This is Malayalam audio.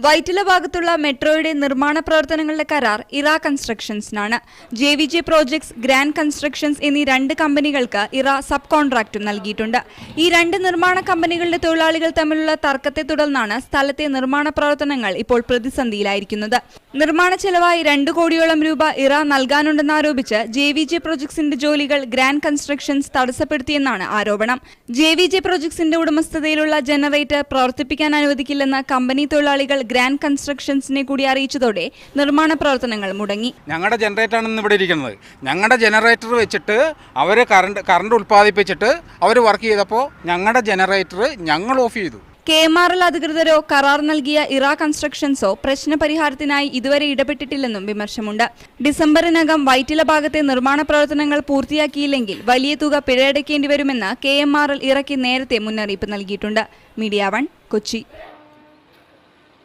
വൈറ്റില ഭാഗത്തുള്ള മെട്രോയുടെ നിർമ്മാണ പ്രവർത്തനങ്ങളുടെ കരാർ ഇറ കൺസ്ട്രക്ഷൻസിനാണ്. JVJ പ്രോജക്ട്സ്, ഗ്രാൻഡ് കൺസ്ട്രക്ഷൻസ് എന്നീ രണ്ട് കമ്പനികൾക്ക് ഇറ സബ് കോൺട്രാക്റ്റും നൽകിയിട്ടുണ്ട്. ഈ രണ്ട് നിർമ്മാണ കമ്പനികളുടെ തൊഴിലാളികൾ തമ്മിലുള്ള തർക്കത്തെ തുടർന്നാണ് സ്ഥലത്തെ നിർമ്മാണ പ്രവർത്തനങ്ങൾ ഇപ്പോൾ പ്രതിസന്ധിയിലായിരിക്കുന്നത്. നിർമ്മാണ ചെലവായി 2 കോടിയോളം രൂപ ഇറ നൽകാനുണ്ടെന്നാരോപിച്ച് JVJ പ്രോജക്ട്സിന്റെ ജോലികൾ ഗ്രാൻഡ് കൺസ്ട്രക്ഷൻസ് തടസ്സപ്പെടുത്തിയെന്നാണ് ആരോപണം. JVJ പ്രോജക്ട്സിന്റെ ഉടമസ്ഥതയിലുള്ള ജനറേറ്റർ പ്രവർത്തിപ്പിക്കാൻ അനുവദിക്കില്ലെന്ന് കമ്പനി തൊഴിലാളികൾ ഗ്രാൻഡ് കൺസ്ട്രക്ഷൻസിനെ കൂടി അറിയിച്ചതോടെ നിർമ്മാണ പ്രവർത്തനങ്ങൾ മുടങ്ങി. ഞങ്ങളുടെ ജനറേറ്ററാണ് ഇന്ന് ഇവിടെ ഇരിക്കുന്നത്. ഞങ്ങളുടെ ജനറേറ്റർ വെച്ചിട്ട് അവർ കറണ്ട് ഉൽപ്പാദിപ്പിച്ചിട്ട് അവർ വർക്ക് ചെയ്തപ്പോൾ ഞങ്ങളുടെ ജനറേറ്റർ ഞങ്ങൾ ഓഫ് ചെയ്തു. KMRL അധികൃതരോ കരാർ നൽകിയ ഇറ കൺസ്ട്രക്ഷൻസോ പ്രശ്നപരിഹാരത്തിനായി ഇതുവരെ ഇടപെട്ടിട്ടില്ലെന്നും വിമർശനമുണ്ട്. ഡിസംബറിനകം വൈറ്റില ഭാഗത്തെ നിർമ്മാണ പ്രവർത്തനങ്ങൾ പൂർത്തിയാക്കിയില്ലെങ്കിൽ വലിയ തുക പിഴയടയ്ക്കേണ്ടി വരുമെന്ന് KMRL ഇറക്കി നേരത്തെ മുന്നറിയിപ്പ് നൽകിയിട്ടുണ്ട്. മീഡിയ 1 കൊച്ചി.